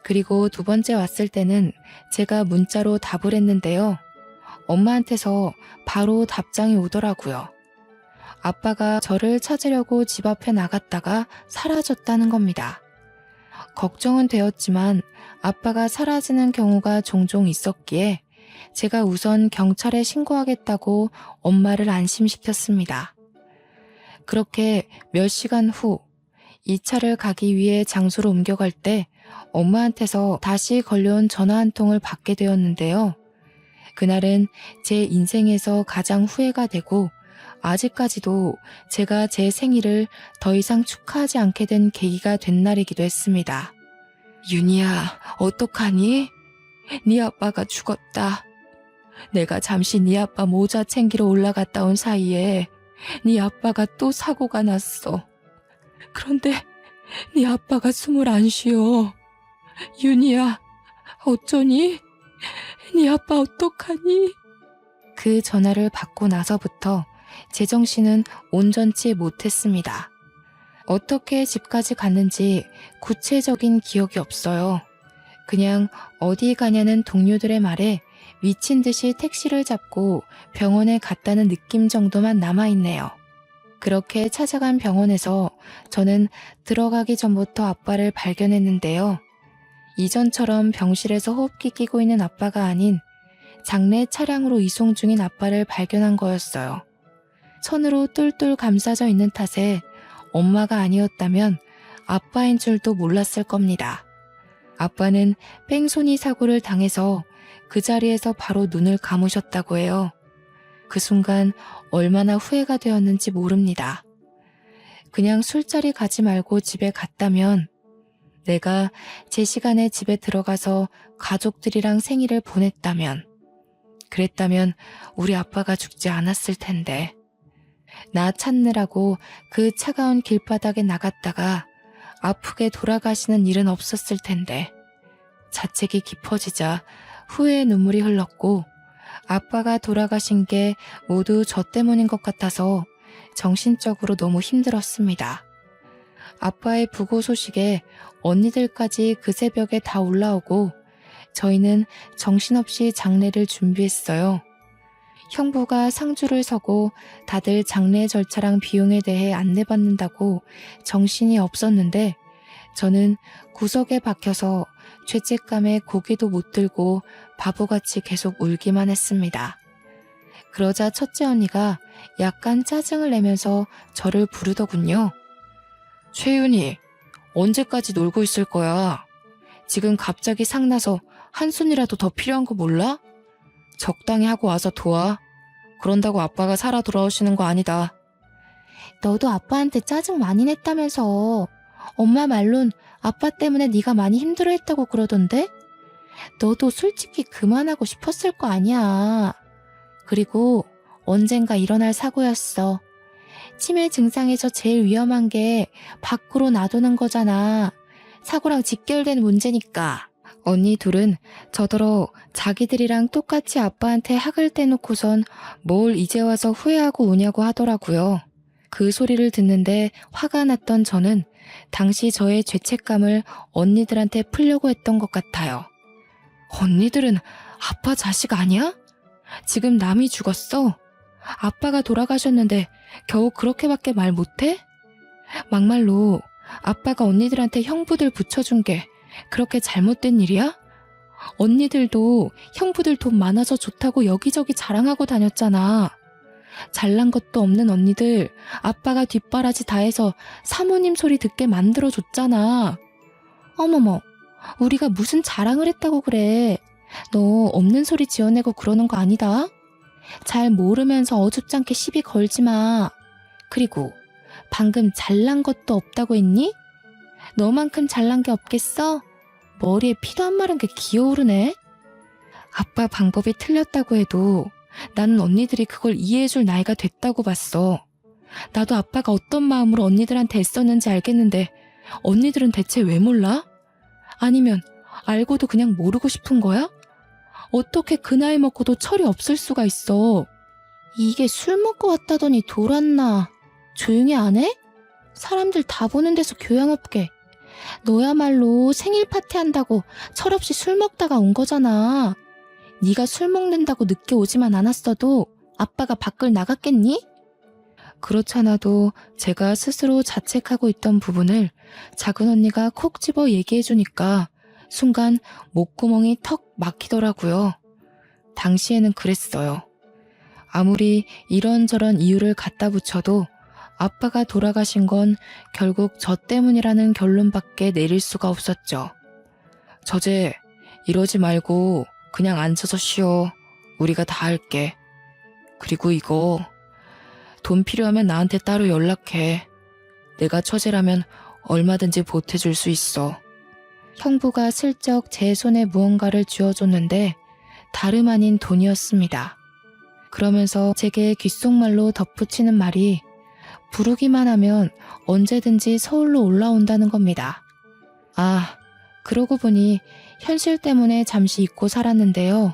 그리고 두 번째 왔을 때는 제가 문자로 답을 했는데요. 엄마한테서 바로 답장이 오더라고요. 아빠가 저를 찾으려고 집 앞에 나갔다가 사라졌다는 겁니다. 걱정은 되었지만 아빠가 사라지는 경우가 종종 있었기에 제가 우선 경찰에 신고하겠다고 엄마를 안심시켰습니다. 그렇게 몇 시간 후 이 차를 가기 위해 장소로 옮겨갈 때 엄마한테서 다시 걸려온 전화 한 통을 받게 되었는데요. 그날은 제 인생에서 가장 후회가 되고 아직까지도 제가 제 생일을 더 이상 축하하지 않게 된 계기가 된 날이기도 했습니다. 윤희야, 어떡하니? 네 아빠가 죽었다. 내가 잠시 네 아빠 모자 챙기러 올라갔다 온 사이에 네 아빠가 또 사고가 났어. 그런데 네 아빠가 숨을 안 쉬어. 윤희야, 어쩌니? 네 아빠 어떡하니? 그 전화를 받고 나서부터 제정신은 온전치 못했습니다. 어떻게 집까지 갔는지 구체적인 기억이 없어요. 그냥 어디 가냐는 동료들의 말에 미친 듯이 택시를 잡고 병원에 갔다는 느낌 정도만 남아있네요. 그렇게 찾아간 병원에서 저는 들어가기 전부터 아빠를 발견했는데요. 이전처럼 병실에서 호흡기 끼고 있는 아빠가 아닌 장례 차량으로 이송 중인 아빠를 발견한 거였어요. 천으로 똘똘 감싸져 있는 탓에 엄마가 아니었다면 아빠인 줄도 몰랐을 겁니다. 아빠는 뺑소니 사고를 당해서 그 자리에서 바로 눈을 감으셨다고 해요. 그 순간 얼마나 후회가 되었는지 모릅니다. 그냥 술자리 가지 말고 집에 갔다면, 내가 제 시간에 집에 들어가서 가족들이랑 생일을 보냈다면, 그랬다면 우리 아빠가 죽지 않았을 텐데. 나 찾느라고 그 차가운 길바닥에 나갔다가 아프게 돌아가시는 일은 없었을 텐데. 자책이 깊어지자 후회의 눈물이 흘렀고 아빠가 돌아가신 게 모두 저 때문인 것 같아서 정신적으로 너무 힘들었습니다. 아빠의 부고 소식에 언니들까지 그 새벽에 다 올라오고 저희는 정신없이 장례를 준비했어요. 형부가 상주를 서고 다들 장례 절차랑 비용에 대해 안내받는다고 정신이 없었는데 저는 구석에 박혀서 죄책감에 고개도 못 들고 바보같이 계속 울기만 했습니다. 그러자 첫째 언니가 약간 짜증을 내면서 저를 부르더군요. 최윤희, 언제까지 놀고 있을 거야? 지금 갑자기 상나서 한 손이라도 더 필요한 거 몰라? 적당히 하고 와서 도와. 그런다고 아빠가 살아 돌아오시는 거 아니다. 너도 아빠한테 짜증 많이 냈다면서. 엄마 말론 아빠 때문에 네가 많이 힘들어했다고 그러던데? 너도 솔직히 그만하고 싶었을 거 아니야. 그리고 언젠가 일어날 사고였어. 치매 증상에서 제일 위험한 게 밖으로 놔두는 거잖아. 사고랑 직결된 문제니까. 언니 둘은 저더러 자기들이랑 똑같이 아빠한테 학을 떼놓고선 뭘 이제 와서 후회하고 오냐고 하더라고요. 그 소리를 듣는데 화가 났던 저는 당시 저의 죄책감을 언니들한테 풀려고 했던 것 같아요. 언니들은 아빠 자식 아니야? 지금 남이 죽었어? 아빠가 돌아가셨는데 겨우 그렇게밖에 말 못해? 막말로 아빠가 언니들한테 형부들 붙여준 게 그렇게 잘못된 일이야? 언니들도 형부들 돈 많아서 좋다고 여기저기 자랑하고 다녔잖아. 잘난 것도 없는 언니들 아빠가 뒷바라지 다 해서 사모님 소리 듣게 만들어줬잖아. 어머머, 우리가 무슨 자랑을 했다고 그래. 너 없는 소리 지어내고 그러는 거 아니다. 잘 모르면서 어줍잖게 시비 걸지 마. 그리고 방금 잘난 것도 없다고 했니? 너만큼 잘난 게 없겠어? 머리에 피도 안 마른 게 기어오르네. 아빠 방법이 틀렸다고 해도 나는 언니들이 그걸 이해해줄 나이가 됐다고 봤어. 나도 아빠가 어떤 마음으로 언니들한테 애썼는지 알겠는데 언니들은 대체 왜 몰라? 아니면 알고도 그냥 모르고 싶은 거야? 어떻게 그 나이 먹고도 철이 없을 수가 있어. 이게 술 먹고 왔다더니 돌았나. 조용히 안 해? 사람들 다 보는 데서 교양 없게. 너야말로 생일 파티한다고 철없이 술 먹다가 온 거잖아. 네가 술 먹는다고 늦게 오지만 않았어도 아빠가 밖을 나갔겠니? 그렇잖아도 제가 스스로 자책하고 있던 부분을 작은 언니가 콕 집어 얘기해주니까 순간 목구멍이 턱 막히더라고요. 당시에는 그랬어요. 아무리 이런저런 이유를 갖다 붙여도 아빠가 돌아가신 건 결국 저 때문이라는 결론밖에 내릴 수가 없었죠. 저제 이러지 말고 그냥 앉아서 쉬어. 우리가 다 할게. 그리고 이거 돈 필요하면 나한테 따로 연락해. 내가 처제라면 얼마든지 보태줄 수 있어. 형부가 슬쩍 제 손에 무언가를 쥐어줬는데 다름 아닌 돈이었습니다. 그러면서 제게 귓속말로 덧붙이는 말이 부르기만 하면 언제든지 서울로 올라온다는 겁니다. 아, 그러고 보니 현실 때문에 잠시 잊고 살았는데요.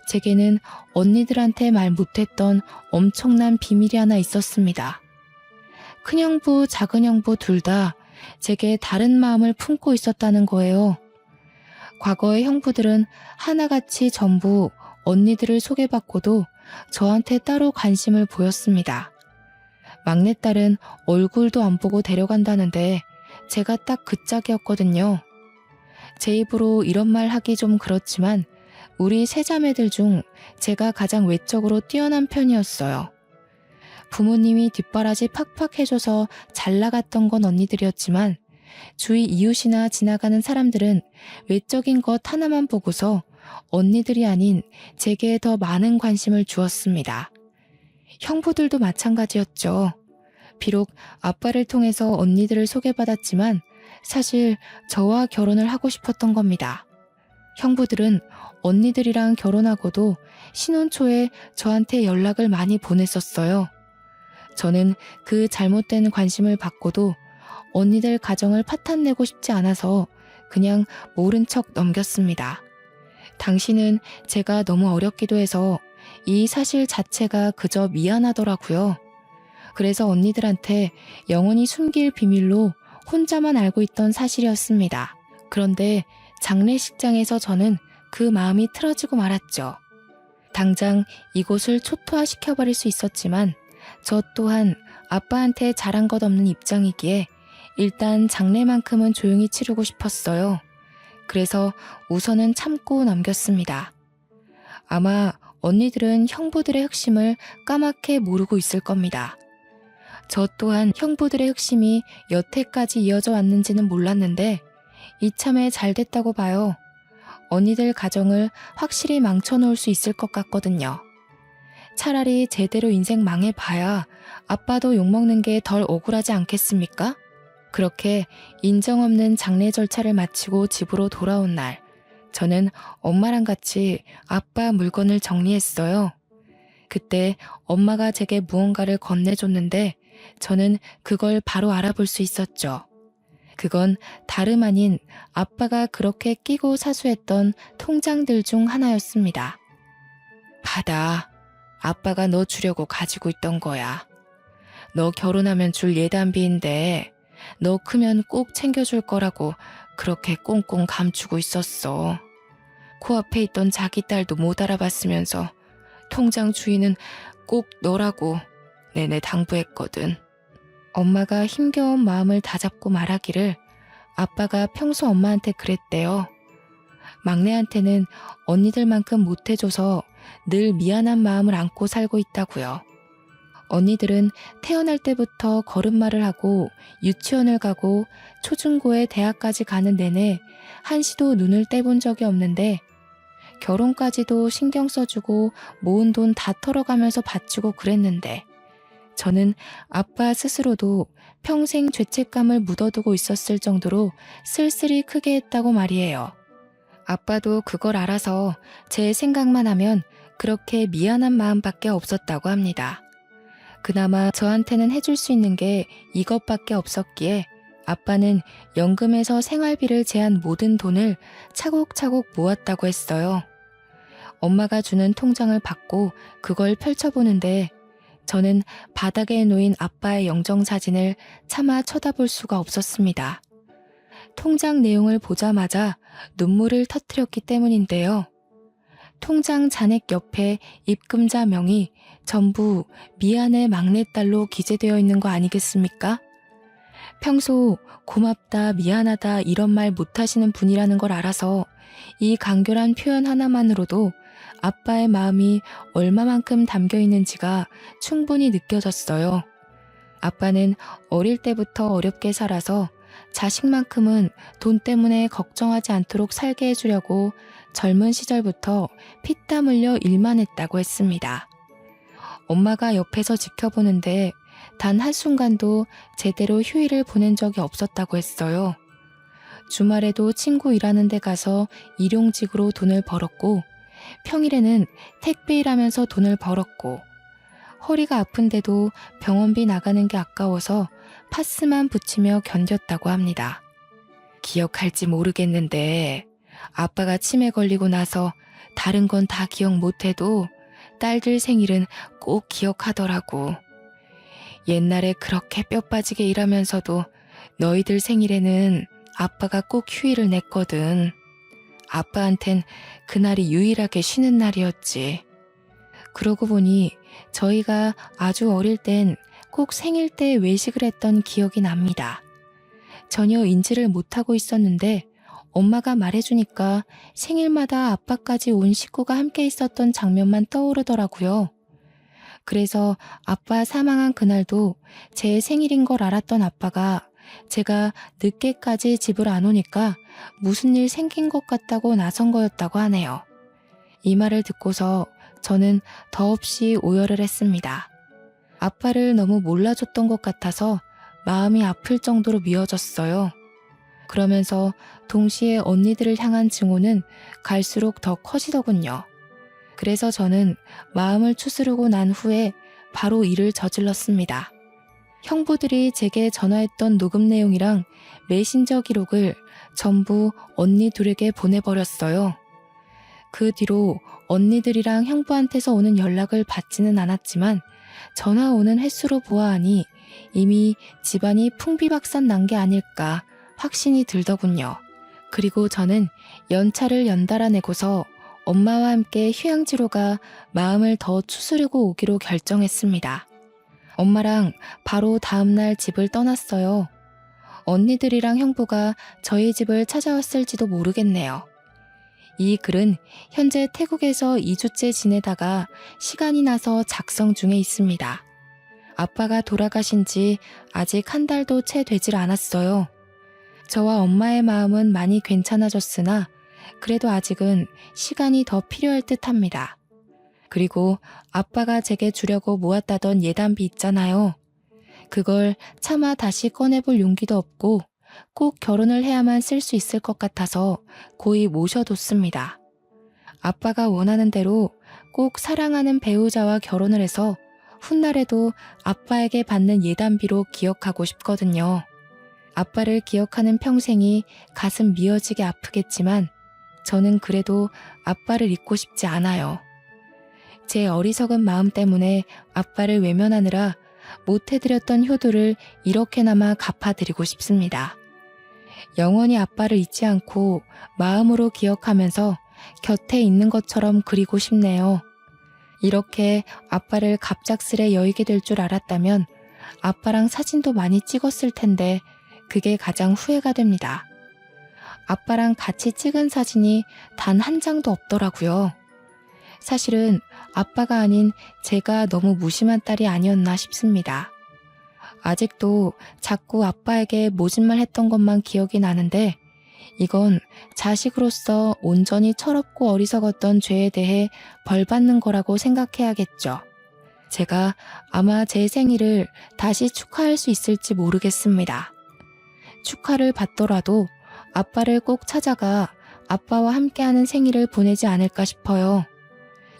제게는 언니들한테 말 못했던 엄청난 비밀이 하나 있었습니다. 큰형부, 작은형부 둘 다 제게 다른 마음을 품고 있었다는 거예요. 과거의 형부들은 하나같이 전부 언니들을 소개받고도 저한테 따로 관심을 보였습니다. 막내딸은 얼굴도 안 보고 데려간다는데 제가 딱 그 짝이었거든요. 제 입으로 이런 말 하기 좀 그렇지만 우리 세 자매들 중 제가 가장 외적으로 뛰어난 편이었어요. 부모님이 뒷바라지 팍팍 해줘서 잘 나갔던 건 언니들이었지만 주위 이웃이나 지나가는 사람들은 외적인 것 하나만 보고서 언니들이 아닌 제게 더 많은 관심을 주었습니다. 형부들도 마찬가지였죠. 비록 아빠를 통해서 언니들을 소개받았지만 사실 저와 결혼을 하고 싶었던 겁니다. 형부들은 언니들이랑 결혼하고도 신혼 초에 저한테 연락을 많이 보냈었어요. 저는 그 잘못된 관심을 받고도 언니들 가정을 파탄내고 싶지 않아서 그냥 모른 척 넘겼습니다. 당시는 제가 너무 어렸기도 해서 이 사실 자체가 그저 미안하더라고요. 그래서 언니들한테 영원히 숨길 비밀로 혼자만 알고 있던 사실이었습니다. 그런데 장례식장에서 저는 그 마음이 틀어지고 말았죠. 당장 이곳을 초토화시켜버릴 수 있었지만 저 또한 아빠한테 잘한 것 없는 입장이기에 일단 장례만큼은 조용히 치르고 싶었어요. 그래서 우선은 참고 넘겼습니다. 아마 언니들은 형부들의 흑심을 까맣게 모르고 있을 겁니다. 저 또한 형부들의 흑심이 여태까지 이어져 왔는지는 몰랐는데 이참에 잘 됐다고 봐요. 언니들 가정을 확실히 망쳐놓을 수 있을 것 같거든요. 차라리 제대로 인생 망해봐야 아빠도 욕먹는 게 덜 억울하지 않겠습니까? 그렇게 인정 없는 장례 절차를 마치고 집으로 돌아온 날, 저는 엄마랑 같이 아빠 물건을 정리했어요. 그때 엄마가 제게 무언가를 건네줬는데 저는 그걸 바로 알아볼 수 있었죠. 그건 다름 아닌 아빠가 그렇게 끼고 사수했던 통장들 중 하나였습니다. 받아. 아빠가 너 주려고 가지고 있던 거야. 너 결혼하면 줄 예단비인데 너 크면 꼭 챙겨줄 거라고 그렇게 꽁꽁 감추고 있었어. 코앞에 있던 자기 딸도 못 알아봤으면서 통장 주인은 꼭 너라고 내내 당부했거든. 엄마가 힘겨운 마음을 다잡고 말하기를 아빠가 평소 엄마한테 그랬대요. 막내한테는 언니들만큼 못해줘서 늘 미안한 마음을 안고 살고 있다고요. 언니들은 태어날 때부터 걸음마를 하고 유치원을 가고 초중고에 대학까지 가는 내내 한시도 눈을 떼본 적이 없는데 결혼까지도 신경 써주고 모은 돈 다 털어가면서 바치고 그랬는데 저는 아빠 스스로도 평생 죄책감을 묻어두고 있었을 정도로 쓸쓸히 크게 했다고 말이에요. 아빠도 그걸 알아서 제 생각만 하면 그렇게 미안한 마음밖에 없었다고 합니다. 그나마 저한테는 해줄 수 있는 게 이것밖에 없었기에 아빠는 연금에서 생활비를 제한 모든 돈을 차곡차곡 모았다고 했어요. 엄마가 주는 통장을 받고 그걸 펼쳐보는데 저는 바닥에 놓인 아빠의 영정사진을 차마 쳐다볼 수가 없었습니다. 통장 내용을 보자마자 눈물을 터뜨렸기 때문인데요. 통장 잔액 옆에 입금자 명이 전부 미안해 막내딸로 기재되어 있는 거 아니겠습니까? 평소 고맙다, 미안하다 이런 말 못하시는 분이라는 걸 알아서 이 간결한 표현 하나만으로도 아빠의 마음이 얼마만큼 담겨 있는지가 충분히 느껴졌어요. 아빠는 어릴 때부터 어렵게 살아서 자식만큼은 돈 때문에 걱정하지 않도록 살게 해주려고 젊은 시절부터 피땀 흘려 일만 했다고 했습니다. 엄마가 옆에서 지켜보는데 단 한순간도 제대로 휴일을 보낸 적이 없었다고 했어요. 주말에도 친구 일하는 데 가서 일용직으로 돈을 벌었고 평일에는 택배 일하면서 돈을 벌었고 허리가 아픈데도 병원비 나가는 게 아까워서 파스만 붙이며 견뎠다고 합니다. 기억할지 모르겠는데 아빠가 치매 걸리고 나서 다른 건 다 기억 못해도 딸들 생일은 꼭 기억하더라고. 옛날에 그렇게 뼈 빠지게 일하면서도 너희들 생일에는 아빠가 꼭 휴일을 냈거든. 아빠한텐 그날이 유일하게 쉬는 날이었지. 그러고 보니 저희가 아주 어릴 땐 꼭 생일 때 외식을 했던 기억이 납니다. 전혀 인지를 못하고 있었는데 엄마가 말해주니까 생일마다 아빠까지 온 식구가 함께 있었던 장면만 떠오르더라고요. 그래서 아빠 사망한 그날도 제 생일인 걸 알았던 아빠가 제가 늦게까지 집을 안 오니까 무슨 일 생긴 것 같다고 나선 거였다고 하네요. 이 말을 듣고서 저는 더없이 오열을 했습니다. 아빠를 너무 몰라줬던 것 같아서 마음이 아플 정도로 미워졌어요. 그러면서 동시에 언니들을 향한 증오는 갈수록 더 커지더군요. 그래서 저는 마음을 추스르고 난 후에 바로 일을 저질렀습니다. 형부들이 제게 전화했던 녹음 내용이랑 메신저 기록을 전부 언니 둘에게 보내버렸어요. 그 뒤로 언니들이랑 형부한테서 오는 연락을 받지는 않았지만 전화 오는 횟수로 보아하니 이미 집안이 풍비박산 난 게 아닐까 확신이 들더군요. 그리고 저는 연차를 연달아 내고서 엄마와 함께 휴양지로 가 마음을 더 추스르고 오기로 결정했습니다. 엄마랑 바로 다음날 집을 떠났어요. 언니들이랑 형부가 저희 집을 찾아왔을지도 모르겠네요. 이 글은 현재 태국에서 2주째 지내다가 시간이 나서 작성 중에 있습니다. 아빠가 돌아가신 지 아직 한 달도 채 되질 않았어요. 저와 엄마의 마음은 많이 괜찮아졌으나 그래도 아직은 시간이 더 필요할 듯합니다. 그리고 아빠가 제게 주려고 모았다던 예단비 있잖아요. 그걸 차마 다시 꺼내볼 용기도 없고 꼭 결혼을 해야만 쓸 수 있을 것 같아서 고이 모셔뒀습니다. 아빠가 원하는 대로 꼭 사랑하는 배우자와 결혼을 해서 훗날에도 아빠에게 받는 예단비로 기억하고 싶거든요. 아빠를 기억하는 평생이 가슴 미어지게 아프겠지만 저는 그래도 아빠를 잊고 싶지 않아요. 제 어리석은 마음 때문에 아빠를 외면하느라 못해드렸던 효도를 이렇게나마 갚아드리고 싶습니다. 영원히 아빠를 잊지 않고 마음으로 기억하면서 곁에 있는 것처럼 그리고 싶네요. 이렇게 아빠를 갑작스레 여의게 될 줄 알았다면 아빠랑 사진도 많이 찍었을 텐데 그게 가장 후회가 됩니다. 아빠랑 같이 찍은 사진이 단 한 장도 없더라고요. 사실은 아빠가 아닌 제가 너무 무심한 딸이 아니었나 싶습니다. 아직도 자꾸 아빠에게 모진말 했던 것만 기억이 나는데 이건 자식으로서 온전히 철없고 어리석었던 죄에 대해 벌 받는 거라고 생각해야겠죠. 제가 아마 제 생일을 다시 축하할 수 있을지 모르겠습니다. 축하를 받더라도 아빠를 꼭 찾아가 아빠와 함께하는 생일을 보내지 않을까 싶어요.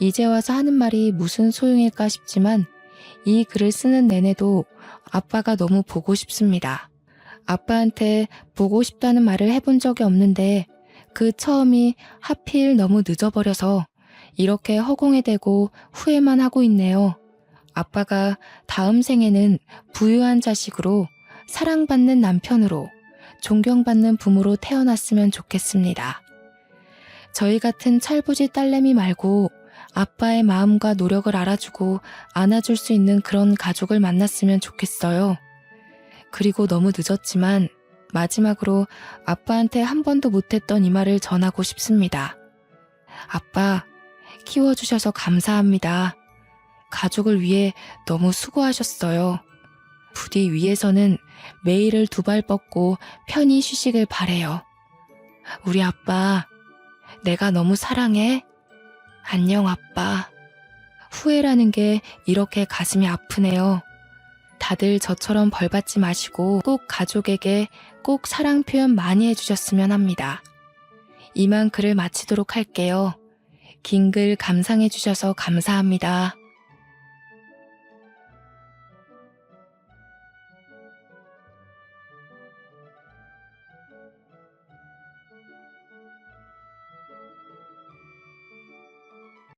이제 와서 하는 말이 무슨 소용일까 싶지만 이 글을 쓰는 내내도 아빠가 너무 보고 싶습니다. 아빠한테 보고 싶다는 말을 해본 적이 없는데 그 처음이 하필 너무 늦어버려서 이렇게 허공에 대고 후회만 하고 있네요. 아빠가 다음 생에는 부유한 자식으로 사랑받는 남편으로 존경받는 부모로 태어났으면 좋겠습니다. 저희 같은 철부지 딸내미 말고 아빠의 마음과 노력을 알아주고 안아줄 수 있는 그런 가족을 만났으면 좋겠어요. 그리고 너무 늦었지만 마지막으로 아빠한테 한 번도 못했던 이 말을 전하고 싶습니다. 아빠, 키워주셔서 감사합니다. 가족을 위해 너무 수고하셨어요. 부디 위에서는 매일을 두 발 뻗고 편히 쉬시길 바래요. 우리 아빠, 내가 너무 사랑해. 안녕 아빠. 후회라는 게 이렇게 가슴이 아프네요. 다들 저처럼 벌받지 마시고 꼭 가족에게 꼭 사랑 표현 많이 해주셨으면 합니다. 이만 글을 마치도록 할게요. 긴 글 감상해주셔서 감사합니다.